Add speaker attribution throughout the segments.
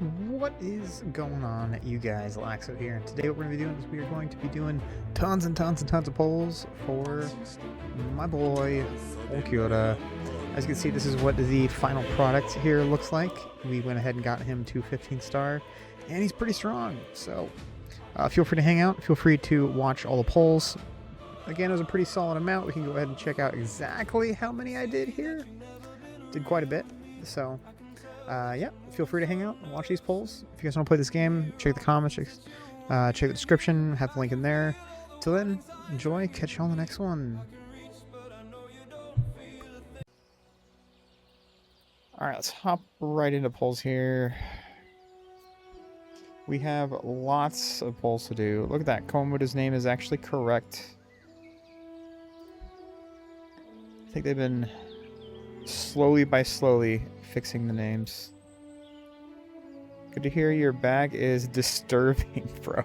Speaker 1: What is going on, you guys? Laxo here, and today what we're going to be doing is we are going to be doing tons and tons and tons of polls for my boy, Ulquiorra. As you can see, this is what the final product here looks like. We went ahead and got him to 15-star, and he's pretty strong, so feel free to hang out. Feel free to watch all the polls. Again, it was a pretty solid amount. We can go ahead and check out exactly how many I did here. Did quite a bit, so... yeah, feel free to hang out and watch these polls. If you guys want to play this game, check the comments, check the description, have the link in there. Till then, enjoy, catch you on the next one. Alright, let's hop right into polls here. We have lots of polls to do. Look at that, Komoda's name is actually correct. I think they've been slowly fixing the names. Good to hear your bag is disturbing, bro.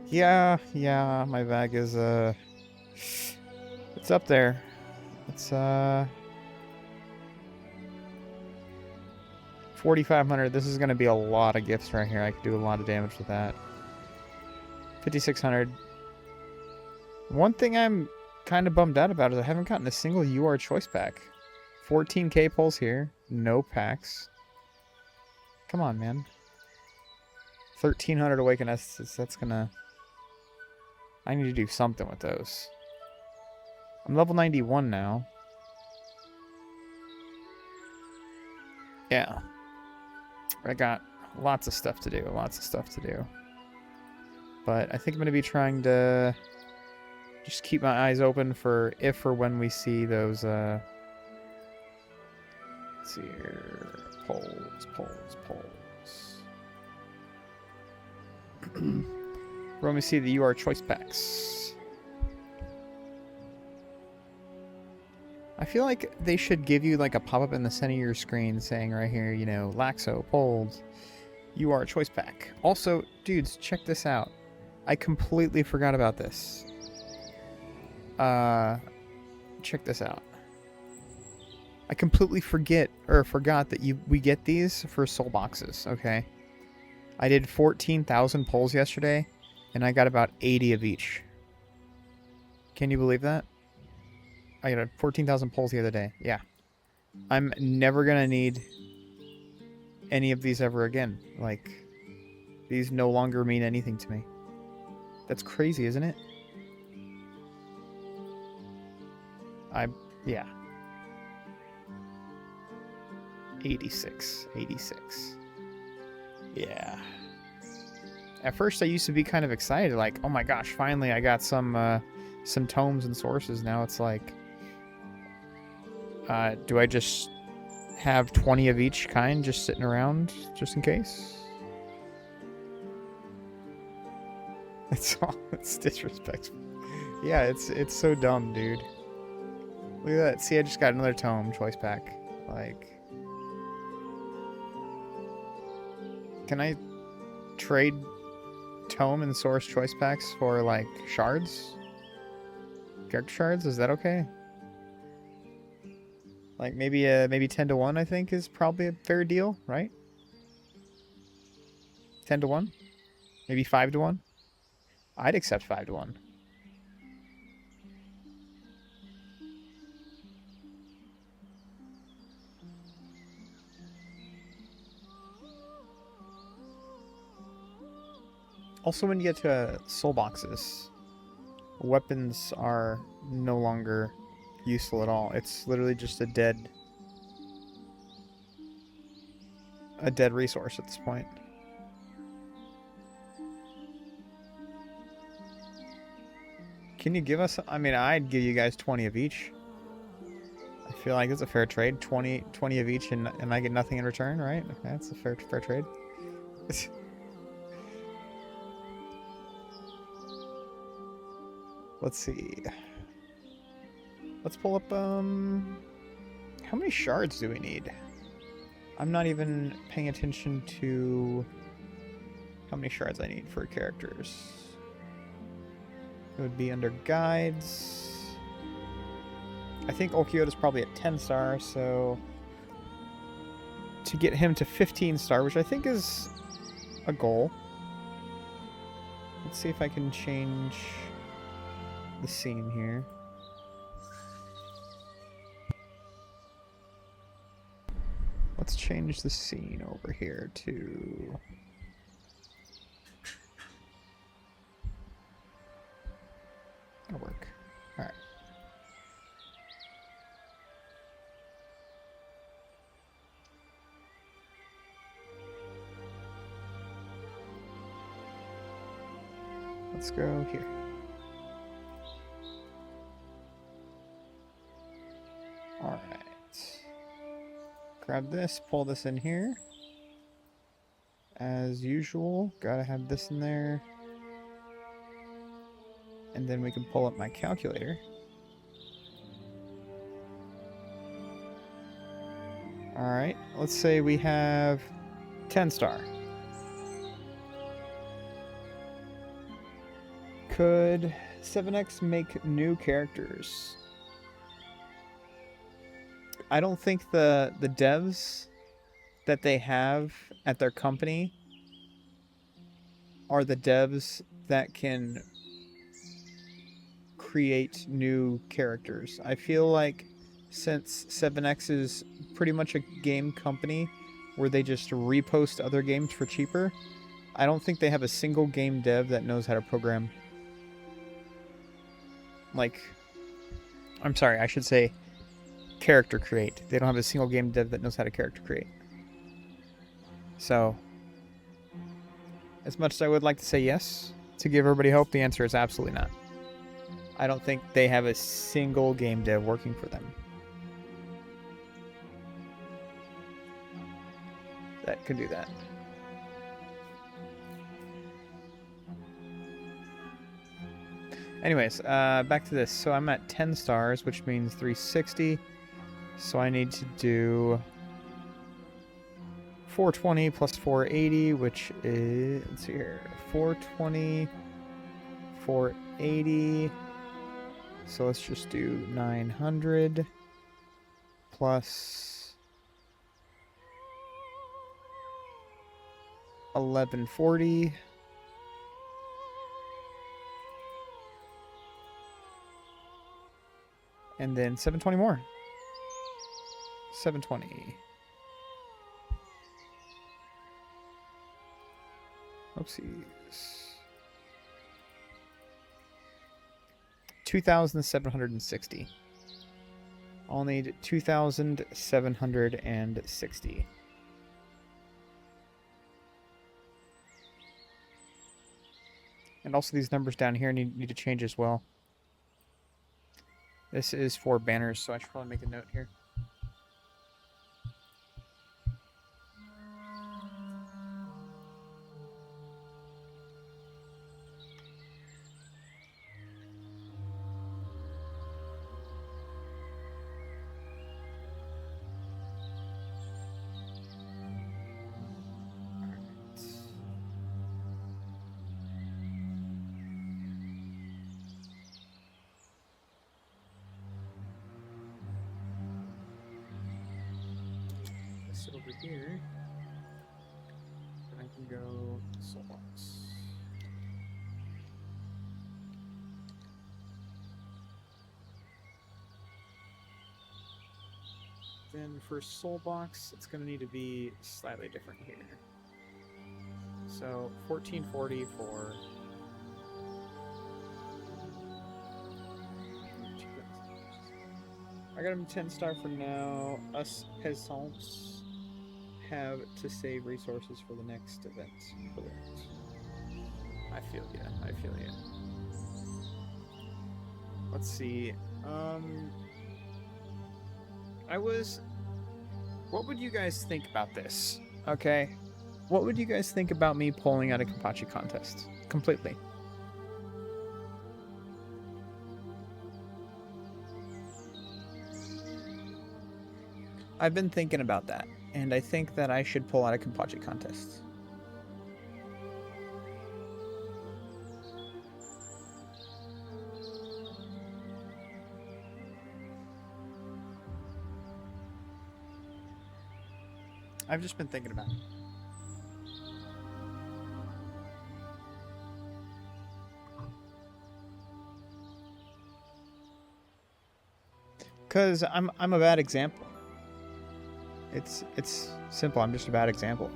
Speaker 1: Yeah, my bag is it's up there. It's 4,500. This is gonna be a lot of gifts right here. I could do a lot of damage with that. 5,600. One thing I'm kind of bummed out about is I haven't gotten a single UR choice pack. 14k pulls here, no packs. Come on, man. 1,300 awaken essences. That's gonna... I need to do something with those. I'm level 91 now. Yeah. I got lots of stuff to do, But I think I'm gonna be trying to just keep my eyes open for if or when we see those, let's see here. Polls. When we see the UR choice packs. I feel like they should give you like a pop-up in the center of your screen saying right here, you know, Laxo, pulled, UR choice pack. Also, dudes, check this out. I completely forgot about this. Check this out. I completely forgot that we get these for soul boxes, okay? I did 14,000 pulls yesterday, and I got about 80 of each. Can you believe that? I got 14,000 pulls the other day. Yeah. I'm never gonna need any of these ever again. Like, these no longer mean anything to me. That's crazy, isn't it? Yeah. 86. Yeah. At first I used to be kind of excited, like, oh my gosh, finally I got some tomes and sources. Now it's like, do I just have 20 of each kind just sitting around just in case? It's disrespectful. Yeah, it's so dumb, dude. Look at that. See, I just got another tome choice pack. Like, can I trade tome and source choice packs for like shards? Character shards? Is that okay? Like maybe 10 to 1 I think is probably a fair deal, right? 10 to 1? Maybe 5 to 1? I'd accept 5 to 1. Also, when you get to soul boxes, weapons are no longer useful at all. It's literally just a dead resource at this point. Can you give us... I mean, I'd give you guys 20 of each. I feel like it's a fair trade. 20 of each, and I get nothing in return, right? That's a fair trade. Let's see. Let's pull up, how many shards do we need? I'm not even paying attention to how many shards I need for characters. It would be under guides. I think Ulquiorra's probably at 10 stars, so to get him to 15 star, which I think is a goal. Let's see if I can change the scene here. Let's change the scene over here to... That'll work. All right. Let's go here. All right. Grab this, pull this in here. As usual, gotta have this in there. And then we can pull up my calculator. All right, let's say we have 10 star. Could 7X make new characters? I don't think the devs that they have at their company are the devs that can create new characters. I feel like since 7X is pretty much a game company where they just repost other games for cheaper, I don't think they have a single game dev that knows how to program. Like, I'm sorry, I should say character create. They don't have a single game dev that knows how to character create. So, as much as I would like to say yes to give everybody hope, the answer is absolutely not. I don't think they have a single game dev working for them that can do that. Anyways, back to this. So I'm at 10 stars, which means 360. So I need to do 420 plus 480, which is, let's see here, 420, 480. So let's just do 900 plus 1140. And then 720 more. 720. Oopsies. 2,760. I'll need 2,760. And also these numbers down here need to change as well. This is for banners, so I should probably make a note here. Over here, and I can go SoulBox. Then for SoulBox, it's going to need to be slightly different here. So 1440 for I got him 10 star for now. Us peasants have to save resources for the next event. I feel ya. I feel ya. Let's see. What would you guys think about this? Okay. What would you guys think about me pulling out a Kenpachi contest? Completely. I've been thinking about that, and I think that I should pull out a Kenpachi contest. I've just been thinking about it. Because I'm a bad example. It's simple. I'm just a bad example.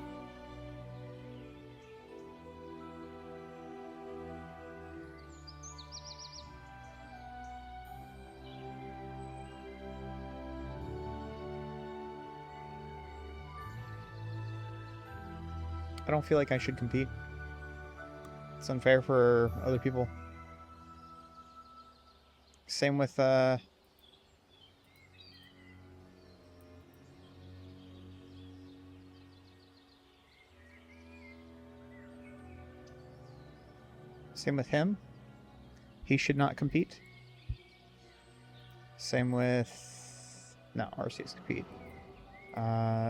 Speaker 1: I don't feel like I should compete. It's unfair for other people. Same with him. He should not compete. Same with... No, RCS compete.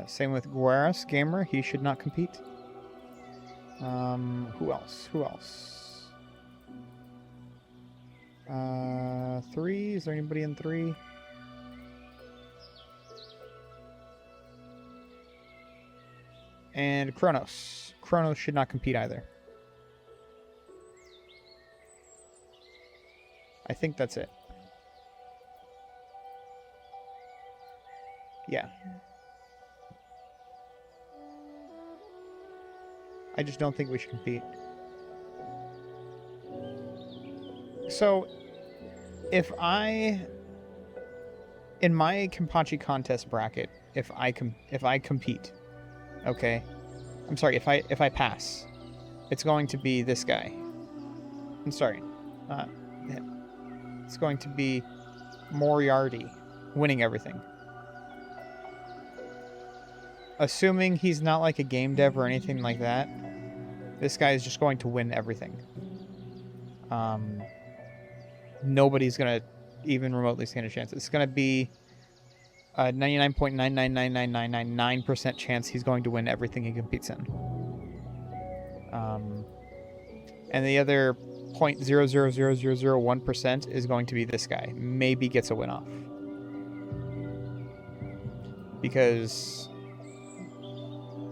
Speaker 1: Same with Guaras Gamer. He should not compete. Who else? 3? Is there anybody in 3? And Kronos. Kronos should not compete either. I think that's it. Yeah. I just don't think we should compete. So, if I... In my Kenpachi contest bracket, if I compete, okay? I'm sorry, if I pass, it's going to be this guy. I'm sorry. It's going to be Moriarty winning everything. Assuming he's not like a game dev or anything like that, this guy is just going to win everything. Nobody's going to even remotely stand a chance. It's going to be a 99.999999% chance he's going to win everything he competes in. And the other 0.000001% is going to be this guy. Maybe gets a win off. Because...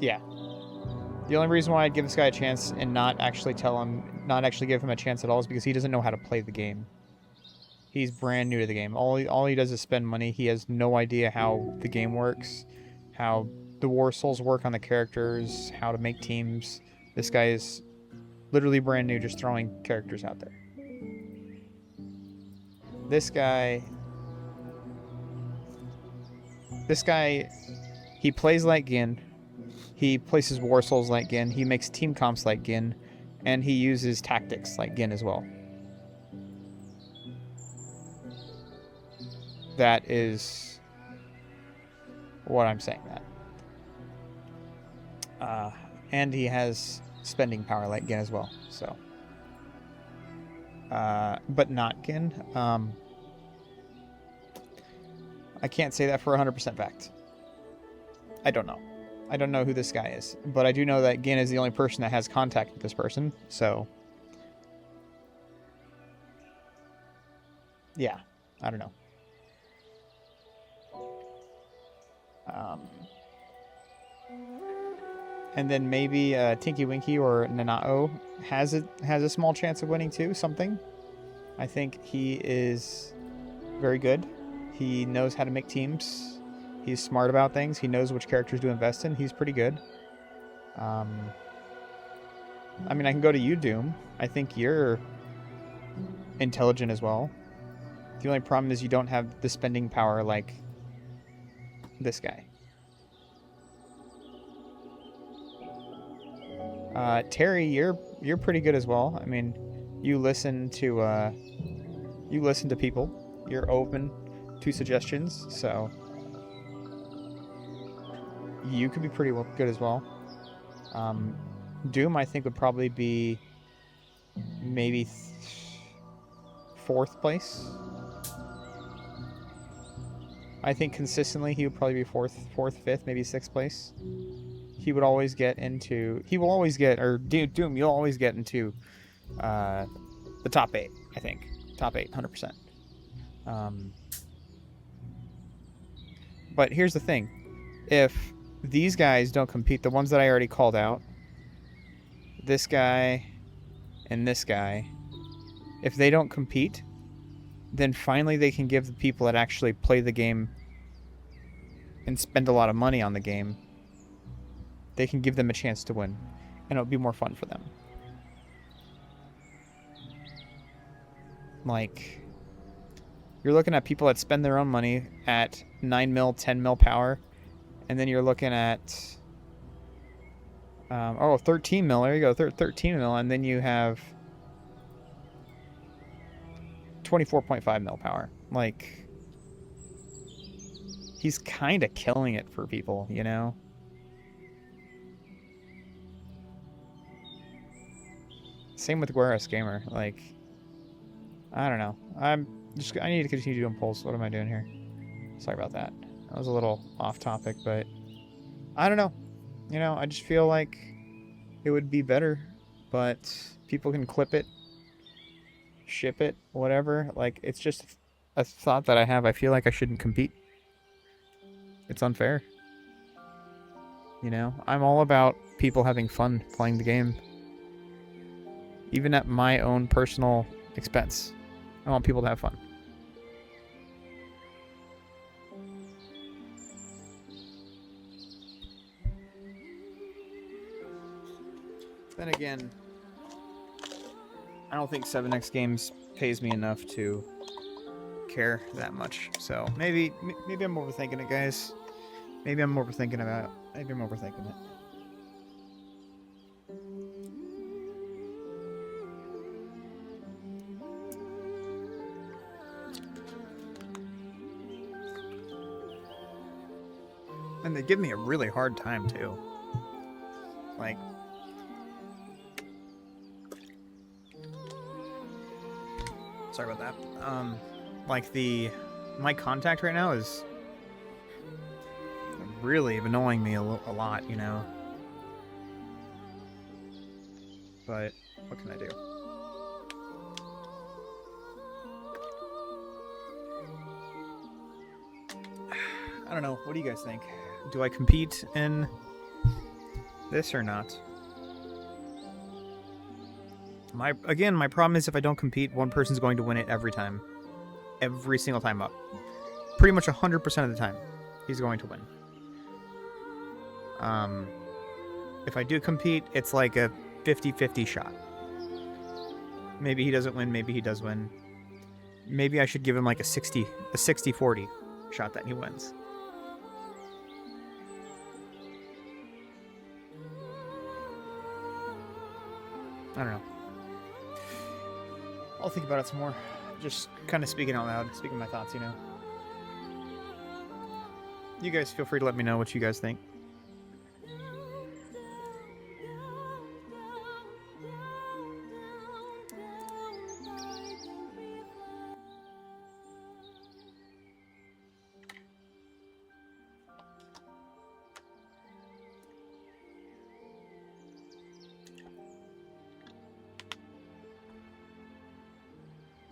Speaker 1: yeah. The only reason why I'd give this guy a chance and not actually give him a chance at all is because he doesn't know how to play the game. He's brand new to the game. All he does is spend money. He has no idea how the game works, how the War Souls work on the characters, how to make teams. This guy is literally brand new, just throwing characters out there. This guy, he plays like Gin. He places War Souls like Gin. He makes team comps like Gin. And he uses tactics like Gin as well. That is what I'm saying that. And he has spending power like Gin as well. So, but not Gin. I can't say that for 100% fact. I don't know. I don't know who this guy is, but I do know that Gin is the only person that has contact with this person, so... yeah, I don't know. And then maybe Tinky Winky or Nanao has a small chance of winning too, something. I think he is very good. He knows how to make teams. He's smart about things. He knows which characters to invest in. He's pretty good. I mean, I can go to you, Doom. I think you're intelligent as well. The only problem is you don't have the spending power like this guy. Terry, you're pretty good as well. I mean, you listen to people. You're open to suggestions, so you could be pretty good as well. Doom, I think, would probably be maybe 4th place. I think consistently he would probably be 4th, 5th, maybe 6th place. He would always get into... Doom, you'll always get into the top 8, I think. Top 8, 100%. But here's the thing. If these guys don't compete, the ones that I already called out, this guy and this guy, if they don't compete, then finally they can give the people that actually play the game and spend a lot of money on the game, they can give them a chance to win, and it'll be more fun for them. Like, you're looking at people that spend their own money at 9 mil, 10 mil power, and then you're looking at 13 mil. There you go, 13 mil, and then you have 24.5 mil power. Like, he's kind of killing it for people, you know? Same with Guerras Gamer. Like, I don't know. I need to continue doing polls. What am I doing here? Sorry about that. That was a little off topic, but I don't know. You know, I just feel like it would be better, but people can clip it, ship it, whatever. Like, it's just a thought that I have. I feel like I shouldn't compete. It's unfair. You know, I'm all about people having fun playing the game. Even at my own personal expense. I want people to have fun. Then again, I don't think 7X Games pays me enough to care that much. So maybe I'm overthinking it, guys. Maybe I'm overthinking it. And they give me a really hard time too. Like, sorry about that. Like my contact right now is really annoying me a lot, you know. But what can I do? I don't know. What do you guys think? Do I compete in this or not? My problem is if I don't compete, one person's going to win it every time. Every single time up. Pretty much 100% of the time, he's going to win. If I do compete, it's like a 50-50 shot. Maybe he doesn't win, maybe he does win. Maybe I should give him like a 60-40 shot that he wins. I don't know. I'll think about it some more. Just kind of speaking out loud, speaking my thoughts, you know. You guys feel free to let me know what you guys think.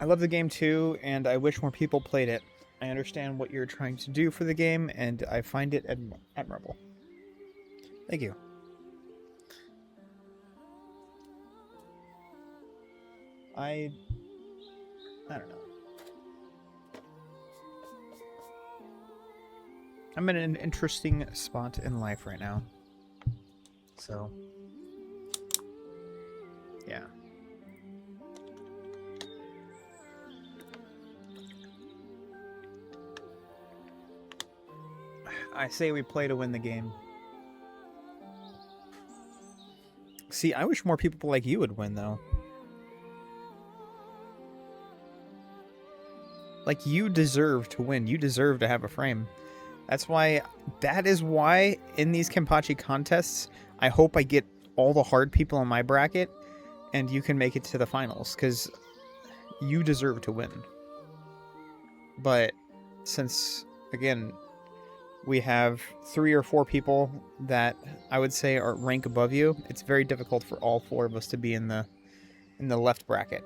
Speaker 1: I love the game too, and I wish more people played it. I understand what you're trying to do for the game, and I find it admirable. Thank you. I don't know. I'm in an interesting spot in life right now. So, yeah. I say we play to win the game. See, I wish more people like you would win, though. Like, you deserve to win. You deserve to have a frame. That is why in these Kenpachi contests, I hope I get all the hard people in my bracket and you can make it to the finals, because you deserve to win. But since, again, we have 3 or 4 people that I would say are rank above you, it's very difficult for all 4 of us to be in the left bracket.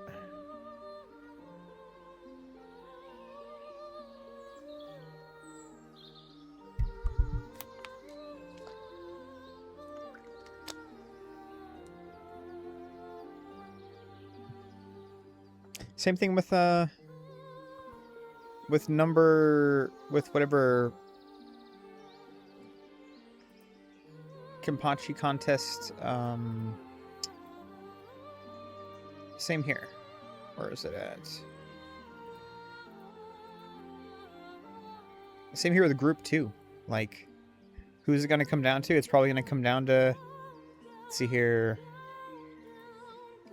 Speaker 1: Same thing with with whatever Kenpachi contest, same here. Where is it at? Same here with the group too. Like, who's it going to come down to? It's probably going to come down to, let's see here.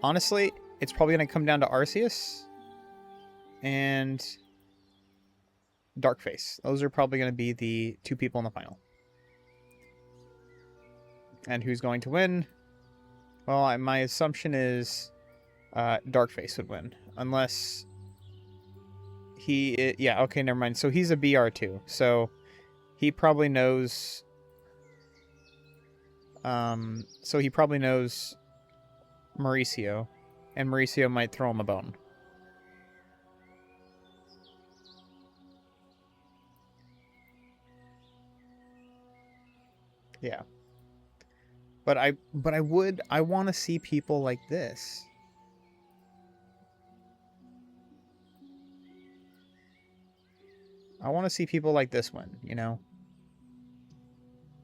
Speaker 1: Honestly, it's probably going to come down to Arceus and Darkface. Those are probably going to be the two people in the final. And who's going to win? Well, my assumption is Darkface would win. Unless he... Yeah, okay, never mind. So he's a BR too. So he probably knows... so he probably knows Mauricio. And Mauricio might throw him a bone. Yeah. But I want to see people like this. I want to see people like this win, you know?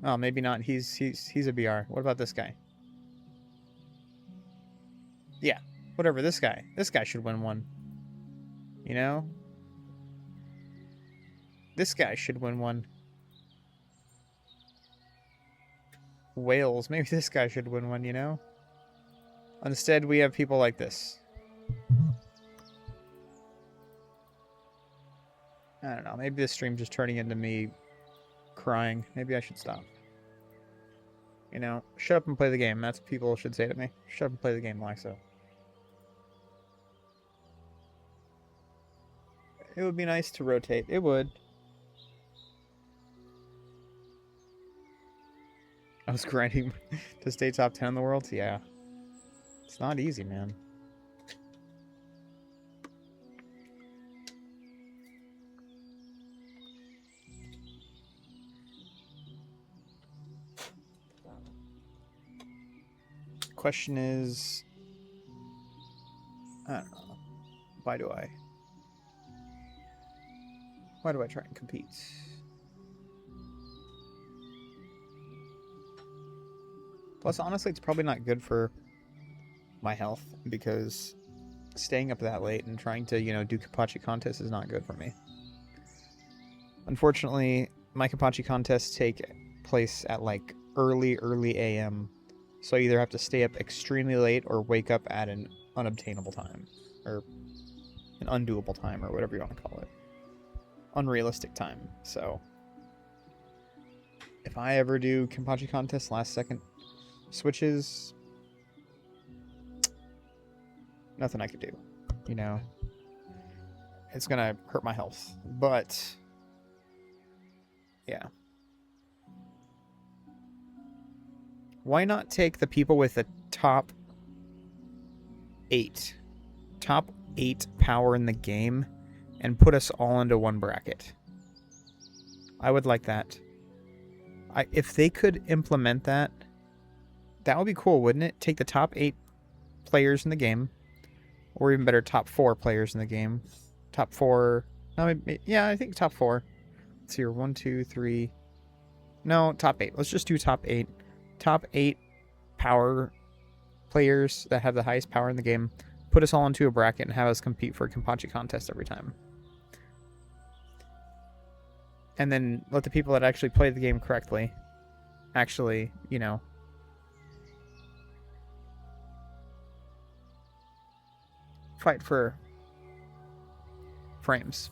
Speaker 1: Oh, maybe not. He's a BR. What about this guy? Yeah, whatever, this guy. This guy should win one. You know? This guy should win one. Wales. Maybe this guy should win one, you know? Instead, we have people like this. I don't know. Maybe this stream's just turning into me crying. Maybe I should stop. You know, shut up and play the game. That's what people should say to me. Shut up and play the game, Laxo. It would be nice to rotate. It would. I was grinding to stay top 10 in the world? Yeah. It's not easy, man. Question is... I don't know. Why do I try and compete? Plus, honestly, it's probably not good for my health, because staying up that late and trying to, you know, do Kenpachi contests is not good for me. Unfortunately, my Kenpachi contests take place at, like, early AM. So I either have to stay up extremely late or wake up at an unobtainable time. Or an undoable time, or whatever you want to call it. Unrealistic time. So if I ever do Kenpachi contests last second switches, nothing I could do, you know. It's gonna hurt my health, but yeah. Why not take the people with the top 8 power in the game and put us all into one bracket? I would like that. If they could implement that, that would be cool, wouldn't it? Take the top 8 players in the game, or even better, top 4 players in the game. Top 4. No, yeah, I think top 4. Let's see here. 1, 2, 3. No, top 8. Let's just do top 8. Top 8 power players that have the highest power in the game. Put us all into a bracket and have us compete for a Kenpachi contest every time. And then let the people that actually play the game correctly actually, you know, fight for frames.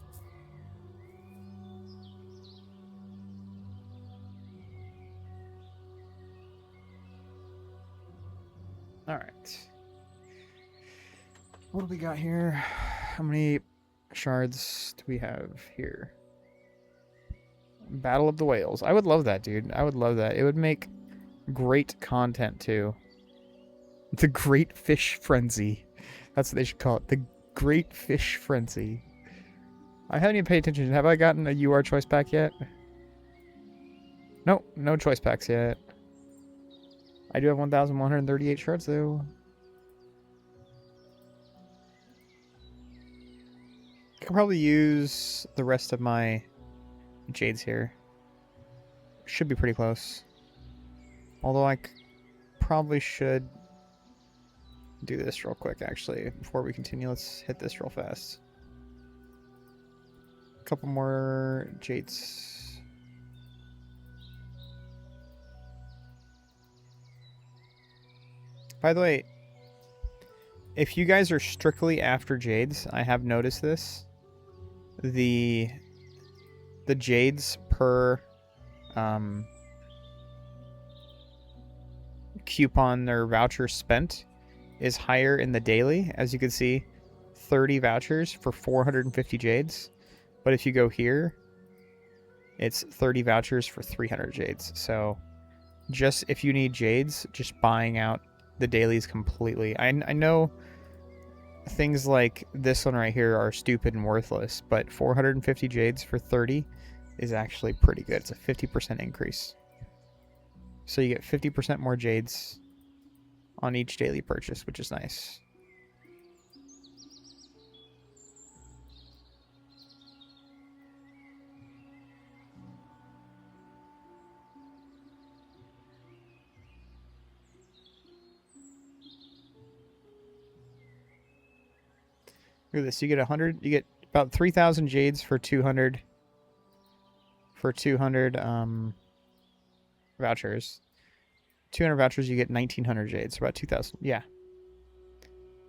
Speaker 1: Alright. What do we got here? How many shards do we have here? Battle of the Whales. I would love that, dude. I would love that. It would make great content, too. The Great Fish Frenzy. That's what they should call it. The Great Fish Frenzy. I haven't even paid attention. Have I gotten a UR choice pack yet? Nope, no choice packs yet. I do have 1,138 shards, though. could probably use the rest of my jades here. Should be pretty close. Although I probably should do this real quick, actually. Before we continue, let's hit this real fast. A couple more jades. By the way, if you guys are strictly after jades, I have noticed this. The jades per coupon or voucher spent is higher in the daily. As you can see, 30 vouchers for 450 jades. But if you go here, it's 30 vouchers for 300 jades. So just if you need jades, just buying out the dailies completely. I know things like this one right here are stupid and worthless, but 450 jades for 30 is actually pretty good. It's a 50% increase. So you get 50% more jades on each daily purchase, which is nice. Look at this. You get 100. You get about 3,000 jades for 200. For 200 vouchers. 200 vouchers, you get 1,900 jades. So about 2,000. Yeah.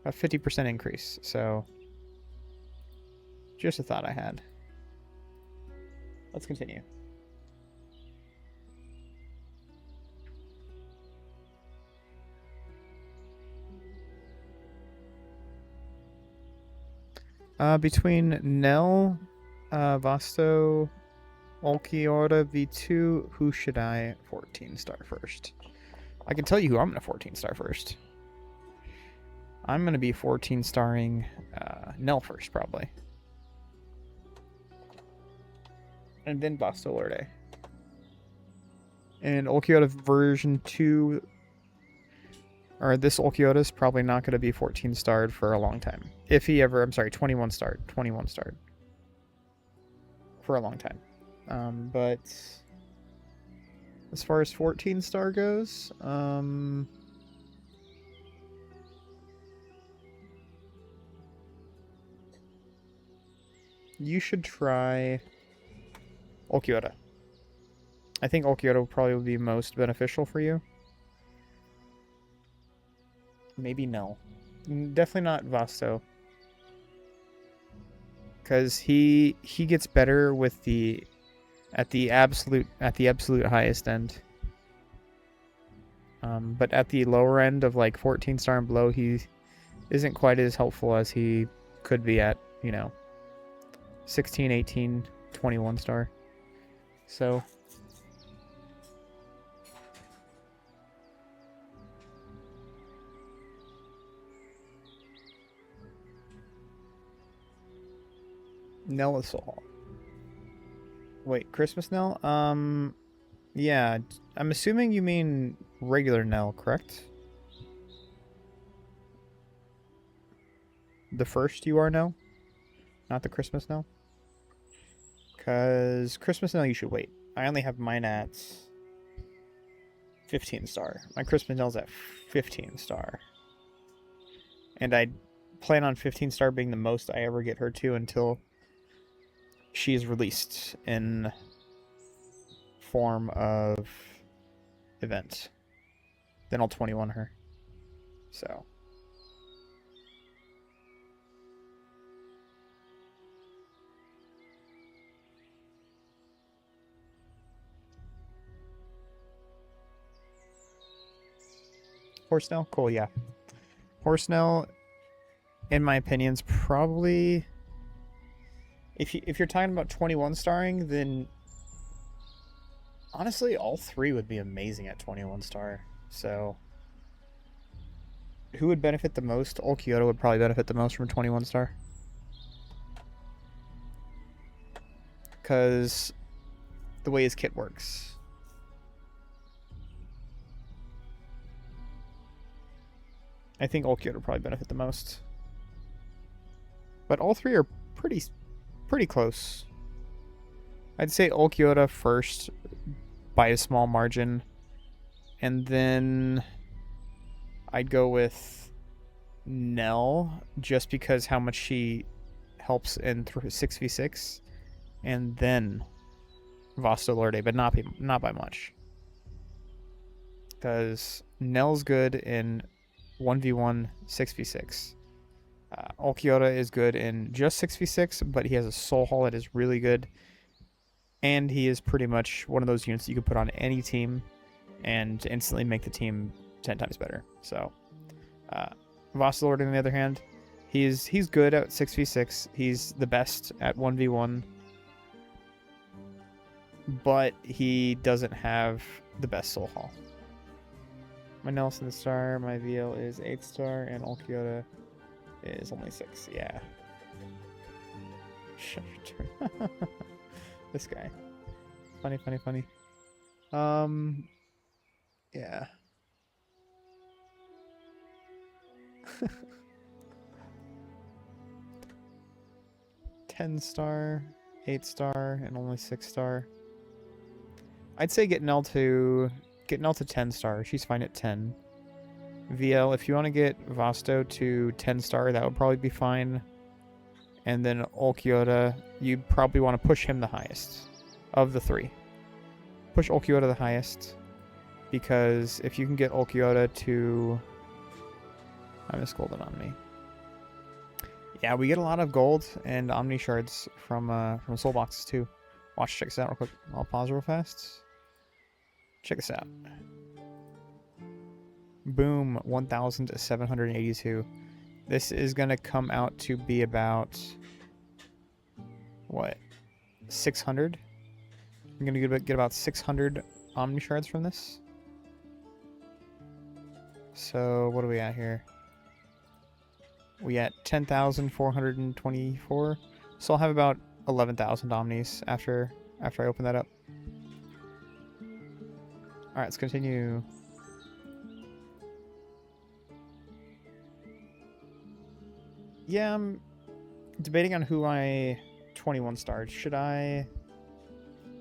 Speaker 1: About 50% increase. So just a thought I had. Let's continue. Between Nell, Vasto, Ulquiorra V2, who should I 14 star first? I can tell you who I'm going to 14 star first. I'm going to be 14 starring Nell first, probably. And then Vasto Lorde. And Ulquiorra version 2, or this Ulquiorra is probably not going to be 14 starred for a long time. If he ever, I'm sorry, 21 starred. 21 starred. For a long time. But as far as 14 star goes, you should try Ulquiorra. I think Ulquiorra will probably be most beneficial for you. Maybe no. Definitely not Vasto. Because he gets better with the at the absolute highest end. But at the lower end of like 14 star and below, he isn't quite as helpful as he could be at, you know, 16, 18, 21 star. So Nell is Soul. Wait, Christmas Nell? Yeah, I'm assuming you mean regular Nell, correct? The first you are Nell? Not the Christmas Nell? Because Christmas Nell you should wait. I only have mine at 15 star. My Christmas Nell's at 15 star. And I plan on 15 star being the most I ever get her to until she is released in form of event. Then I'll 21 her. So. Horsenell? Cool, yeah. Horsenell, in my opinion, is probably... If you're talking about 21 starring, then honestly, all three would be amazing at 21 star. So, who would benefit the most? Ulquiorra would probably benefit the most from 21 star. Because the way his kit works. I think Ulquiorra would probably benefit the most. But all three are pretty pretty close. I'd say Ulquiorra first by a small margin. And then I'd go with Nell just because how much she helps in 6v6. And then Vasto Lorde, but not by much. Because Nell's good in 1v1, 6v6. Ulquiorra is good in just 6v6, but he has a soul haul that is really good. And he is pretty much one of those units that you can put on any team and instantly make the team 10 times better. So, Vasto Lorde, on the other hand, he's good at 6v6. He's the best at 1v1. But he doesn't have the best soul haul. My Nelson star, my VL is 8 star, and Ulquiorra is only 6. Yeah. This guy. Funny. Yeah. $10 $8 and only 6 I'd say get Nell to 10 She's fine at 10. VL, if you want to get Vasto to 10 that would probably be fine. And then Ulquiorra, you'd probably want to push him the highest of the 3. Push Ulquiorra the highest, because if you can get Ulquiorra to... I miss golden on me. Yeah, we get a lot of gold and Omni shards from SoulBoxes too. Check this out real quick. I'll pause real fast. Check this out. Boom, 1,782. This is gonna come out to be about what? 600. I'm gonna get about 600 Omni shards from this. So what are we at here? We at 10,424. So I'll have about 11,000 Omnis after I open that up. Alright, let's continue. Yeah, I'm debating on who I 21 starred. Should I...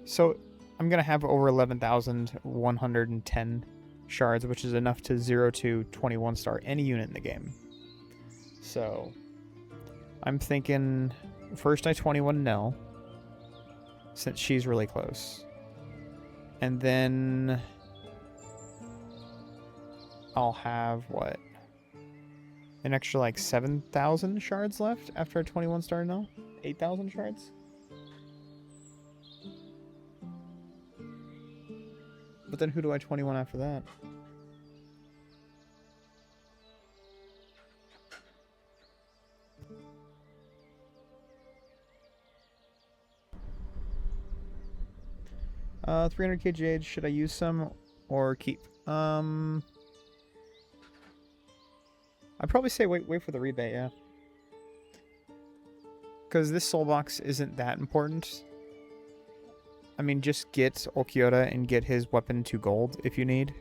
Speaker 1: So, I'm going to have over 11,110 shards, which is enough to 0 to 21 star any unit in the game. So, I'm thinking first I 21 Nell, since she's really close. And then I'll have, what? An extra like 7,000 shards left after a 21 star Nell? 8,000 shards? But then who do I 21 after that? Uh, 300k jade. Should I use some or keep? I'd probably say wait for the rebate, yeah. Because this SoulBox isn't that important. I mean, just get Ulquiorra and get his weapon to gold if you need.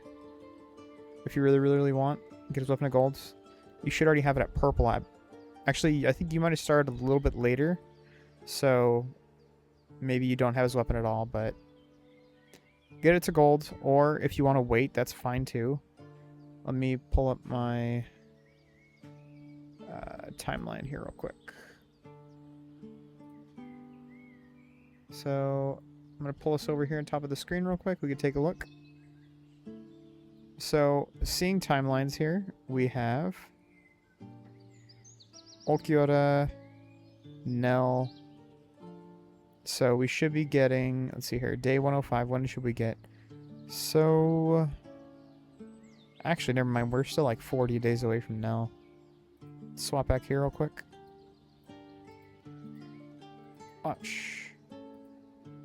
Speaker 1: If you really want, get his weapon to gold. You should already have it at purple. Actually, I think you might have started a little bit later. So, maybe you don't have his weapon at all, but... get it to gold, or if you want to wait, that's fine too. Let me pull up my timeline here real quick. So, I'm going to pull us over here on top of the screen real quick. We can take a look. So, seeing timelines here, we have Ulquiorra, Nell. So we should be getting, let's see here, day 105, when should we get? So, actually, never mind, we're still like 40 days away from Nell. Swap back here real quick. Watch.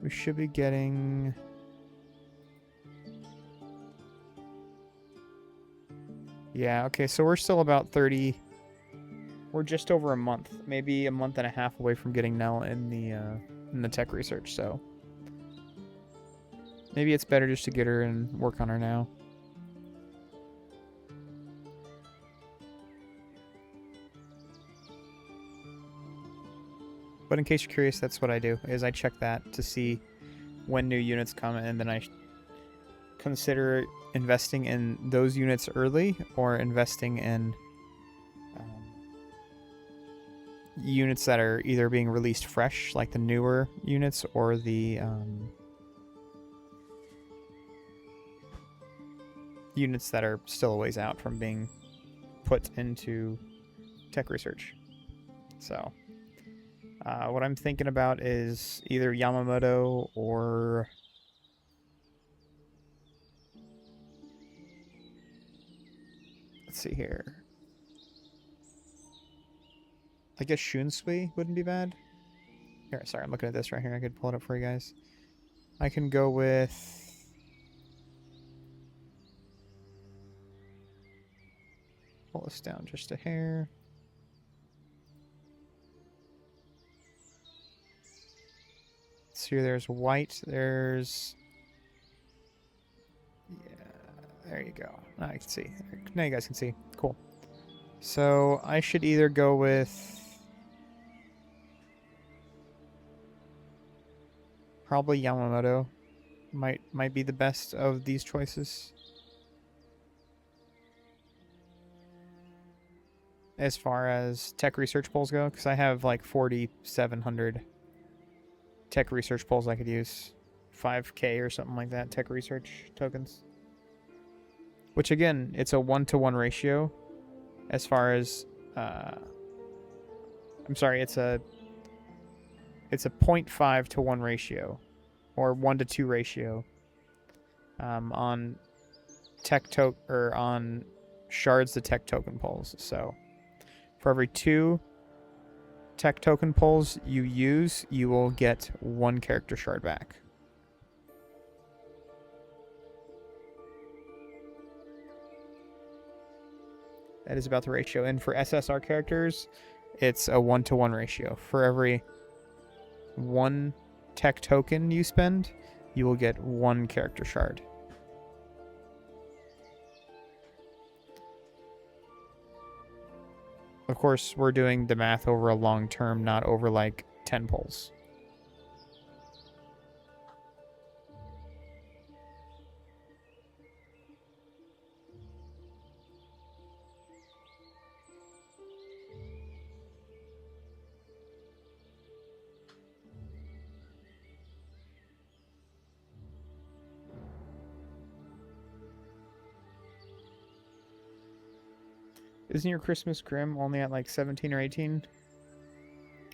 Speaker 1: We should be getting... yeah, okay, so we're still about 30... we're just over a month, maybe a month and a half away from getting Nell in the tech research, so... maybe it's better just to get her and work on her now. But in case you're curious, that's what I do, is I check that to see when new units come, and then I consider investing in those units early or investing in units that are either being released fresh, like the newer units, or the units that are still a ways out from being put into tech research. So what I'm thinking about is either Yamamoto or let's see here. I guess Shunsui wouldn't be bad. Here, sorry, I'm looking at this right here. I could pull it up for you guys. I can go with pull this down just a hair. So there's white, there's... Yeah, there you go. Now I can see. Now you guys can see. Cool. So I should either go with... probably Yamamoto. Might be the best of these choices. As far as tech research polls go, because I have like 4,700 tech research polls I could use. 5K or something like that, tech research tokens. Which again, it's a 1-to-1 ratio. As far as, I'm sorry, it's a 0.5 to 1 ratio, or 1 to 2 ratio, on on shards to tech token polls. So for every 2 tech token polls you use, you will get 1 character shard back. That is about the ratio. And for SSR characters, it's a 1-to-1 ratio. For every 1 tech token you spend, you will get 1 character shard. Of course, we're doing the math over a long term, not over like 10 polls. Isn't your Christmas Grim only at like 17 or 18?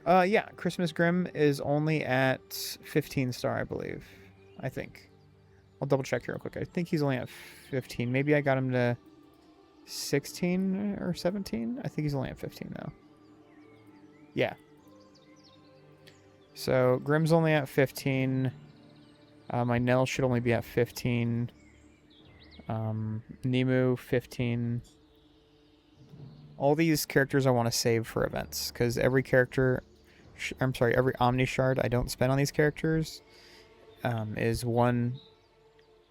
Speaker 1: Yeah, Christmas Grim is only at 15 star, I believe. I think. I'll double check here real quick. I think he's only at 15. Maybe I got him to 16 or 17. I think he's only at 15 though. Yeah. So Grim's only at 15. My Nell should only be at 15. Nemu 15. All these characters I want to save for events, because every character, every Omni Shard I don't spend on these characters is 1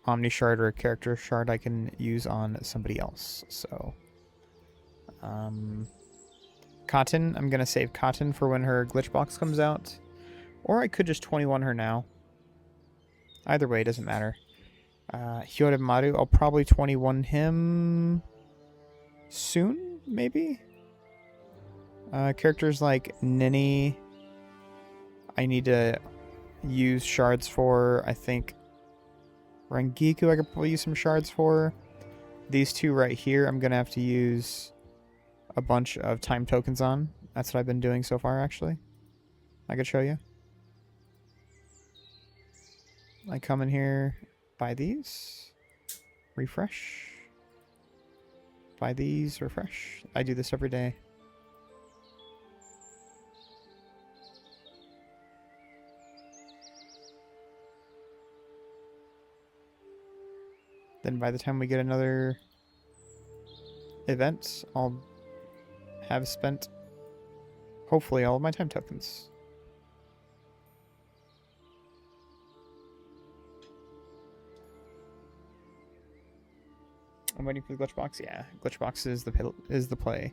Speaker 1: Omni Shard or a character shard I can use on somebody else. So, Cotton, I'm going to save Cotton for when her glitch box comes out. Or I could just 21 her now. Either way, it doesn't matter. Hyodemaru, I'll probably 21 him soon. Maybe? Characters like Nini, I need to use shards for. I think Rengiku I could probably use some shards for. These 2 right here I'm going to have to use a bunch of time tokens on. That's what I've been doing so far, actually. I could show you. I come in here, buy these, refresh. Buy these, refresh. I do this every day. Then by the time we get another event, I'll have spent, hopefully, all of my time tokens. I'm waiting for the glitch box. Yeah, glitch box is the play.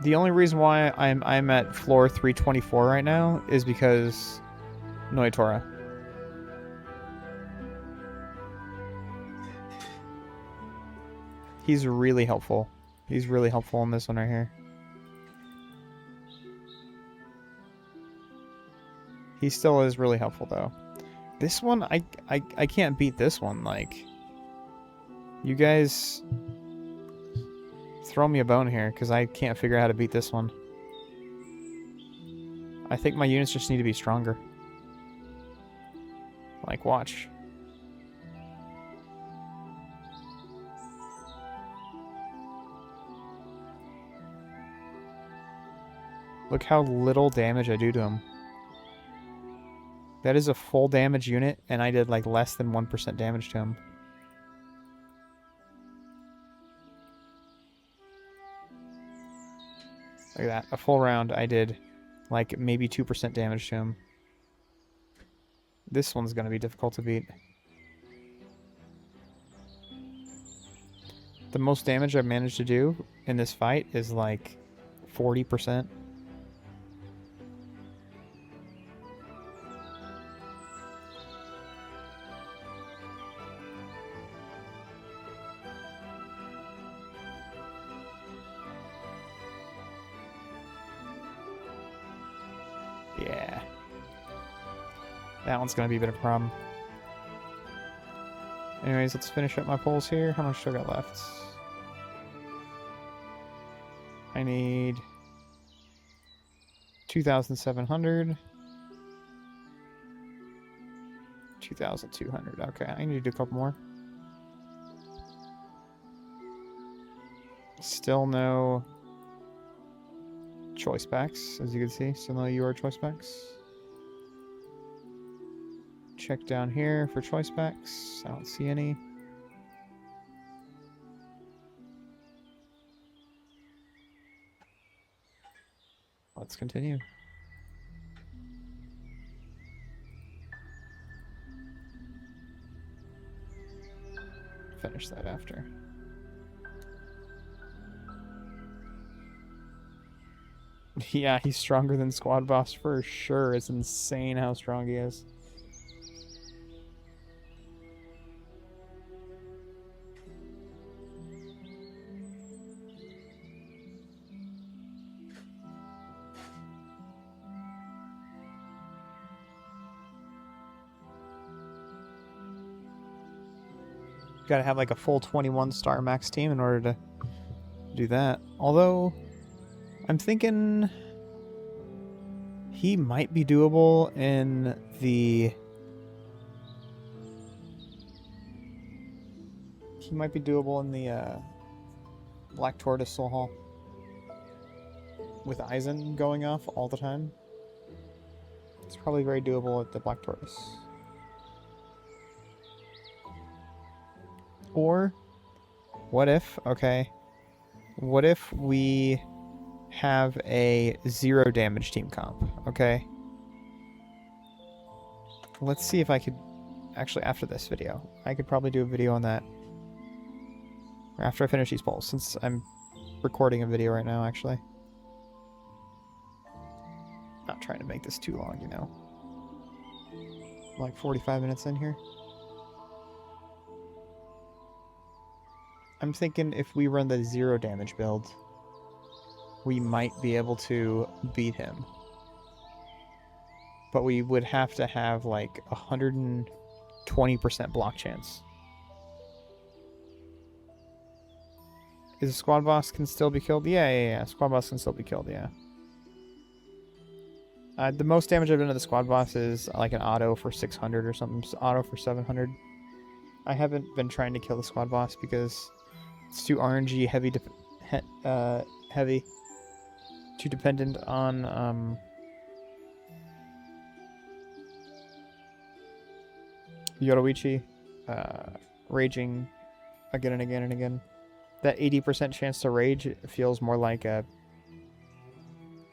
Speaker 1: The only reason why I'm at floor 324 right now is because Ulquiorra. He's really helpful. He's really helpful in this one right here. He still is really helpful though. This one, I can't beat this one. Like, you guys throw me a bone here because I can't figure out how to beat this one. I think my units just need to be stronger. Like, watch. Look how little damage I do to him. That is a full damage unit, and I did like less than 1% damage to him. Look at that. A full round, I did like maybe 2% damage to him. This one's going to be difficult to beat. The most damage I've managed to do in this fight is like 40%. Yeah. That one's going to be a bit of a problem. Anyways, let's finish up my polls here. How much do I got left? I need 2,700. 2,200. Okay, I need to do a couple more. Still no choice packs, as you can see. Still no UR choice packs. Check down here for choice packs. I don't see any. Let's continue. Finish that after. Yeah, he's stronger than Squad Boss for sure. It's insane how strong he is. You gotta have like a full 21-star max team in order to do that. Although, I'm thinking he might be doable in the... He might be doable in the Black Tortoise Soul Hall. With Eisen going off all the time. It's probably very doable at the Black Tortoise. Or, what if, okay, what if we have a 0 damage team comp, okay? Let's see if I could, actually after this video, I could probably do a video on that. Or after I finish these polls, since I'm recording a video right now, actually. Not trying to make this too long, you know. Like 45 minutes in here. I'm thinking if we run the 0 damage build, we might be able to beat him. But we would have to have like 120% block chance. Is a squad boss can still be killed? Yeah. Squad boss can still be killed, yeah. The most damage I've done to the squad boss is like an auto for 600 or something. Auto for 700. I haven't been trying to kill the squad boss because it's too RNG heavy. Heavy. Too dependent on Yoruichi raging again and again and again. That 80% chance to rage feels more like a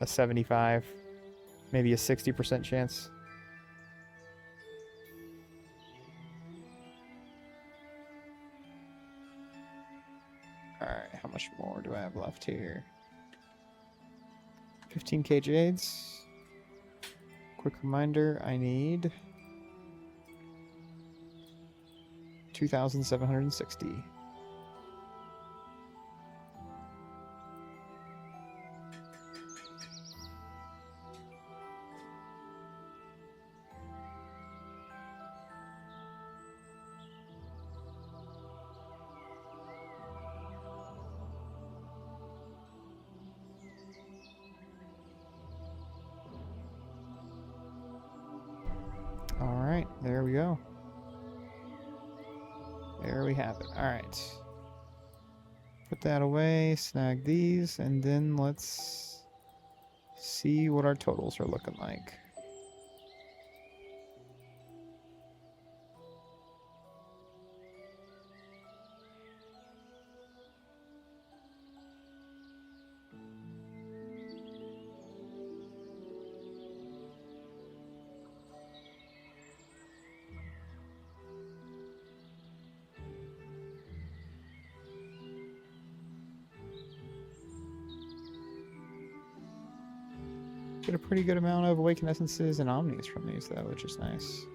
Speaker 1: 75, maybe a 60% chance. Alright, how much more do I have left here? 15k jades. Quick reminder, I need 2,760. Alright, there we go. There we have it. Alright. Put that away, snag these, and then let's see what our totals are looking like. Get a pretty good amount of Awakened Essences and Omnis from these, though, which is nice.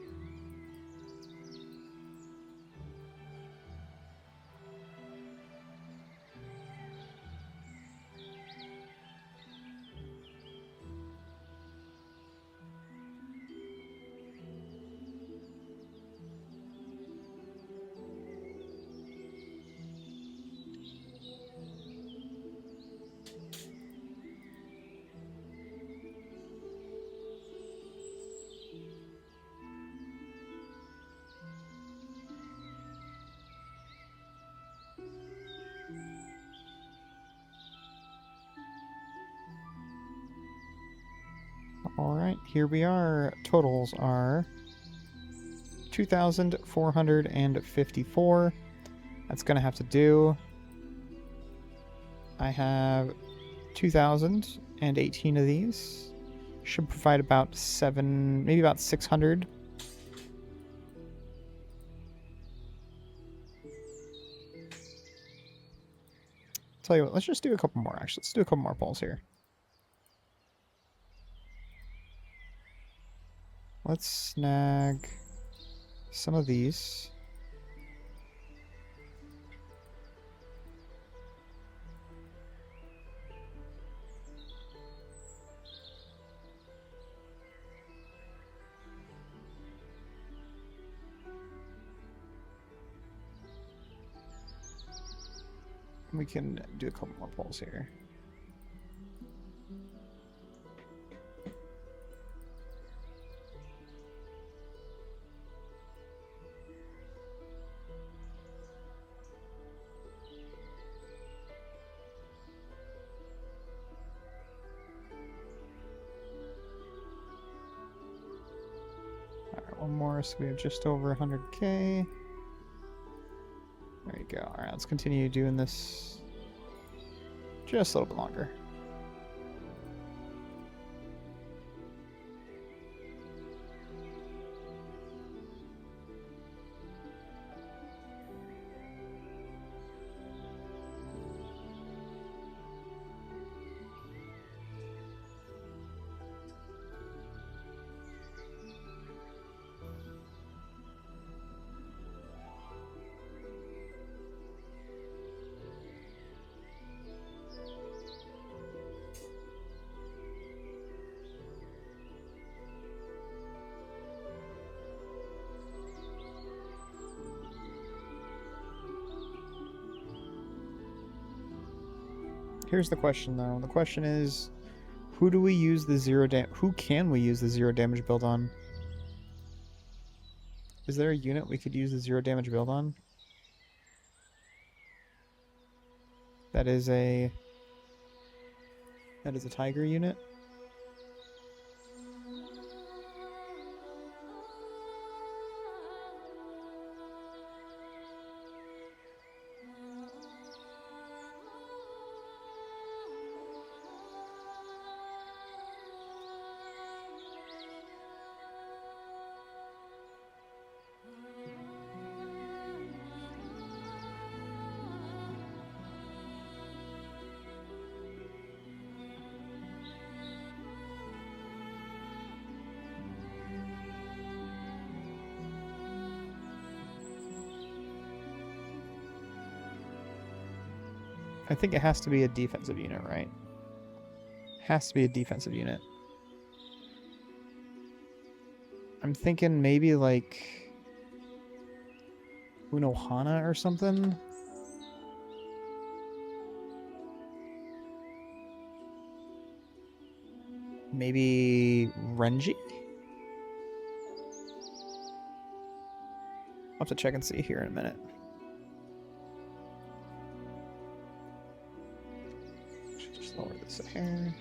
Speaker 1: Alright, here we are. Totals are 2,454. That's going to have to do. I have 2,018 of these. Should provide about 7, maybe about 600. Tell you what, let's just do a couple more, actually. Let's do a couple more polls here. Let's snag some of these. We can do a couple more polls here. Alright, one more, so we have just over 100k. There you go. Alright, let's continue doing this just a little bit longer. Here's the question, though. The question is, who do we use the who can we use the 0 damage build on? Is there a unit we could use the 0 damage build on? That is a tiger unit. I think it has to be a defensive unit, right? Has to be a defensive unit. I'm thinking maybe like Unohana or something. Maybe Renji? I'll have to check and see here in a minute. Should just lower this here.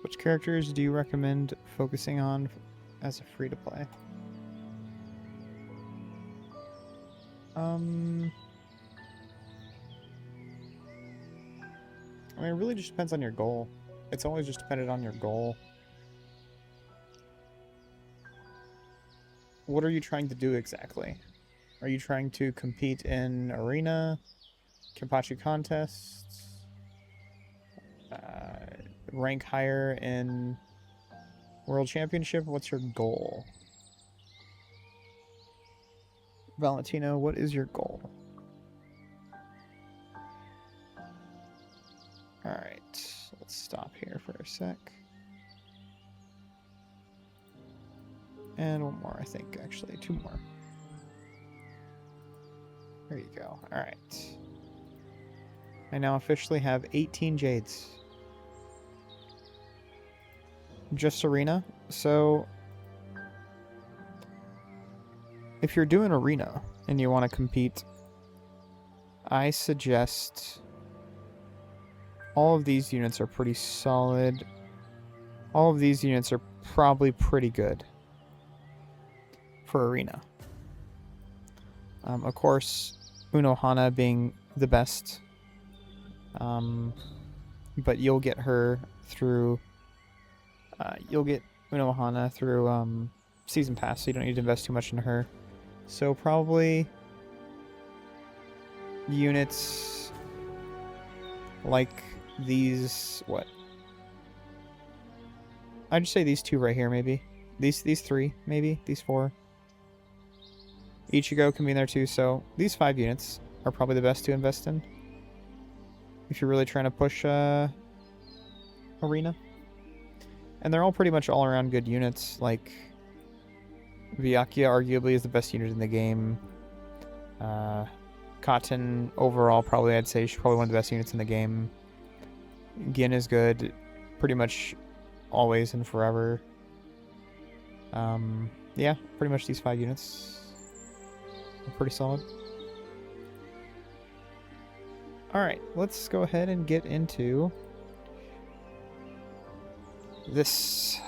Speaker 1: Which characters do you recommend focusing on as a free-to-play? I mean, it really just depends on your goal. It's always just dependent on your goal. What are you trying to do exactly? Are you trying to compete in arena, Kenpachi contests, rank higher in World Championship? What's your goal? Valentino, what is your goal? Alright, let's stop here for a sec. And one more, I think, actually. Two more. There you go. Alright. I now officially have 18 Jades. Just arena. So, if you're doing arena and you want to compete, I suggest all of these units are pretty solid. All of these units are probably pretty good for arena. Of course, Unohana being the best, but you'll get her through. You'll get Unohana through Season Pass, so you don't need to invest too much in her. So probably units like these. What? I'd just say these two right here, maybe. These three, maybe. These four. Ichigo can be in there too, so these 5 units are probably the best to invest in if you're really trying to push arena. And they're all pretty much all-around good units. Like, Vyakia arguably is the best unit in the game. Cotton, overall, probably I'd say she's probably one of the best units in the game. Gin is good pretty much always and forever. Yeah, pretty much these 5 units are pretty solid. Alright, let's go ahead and get into this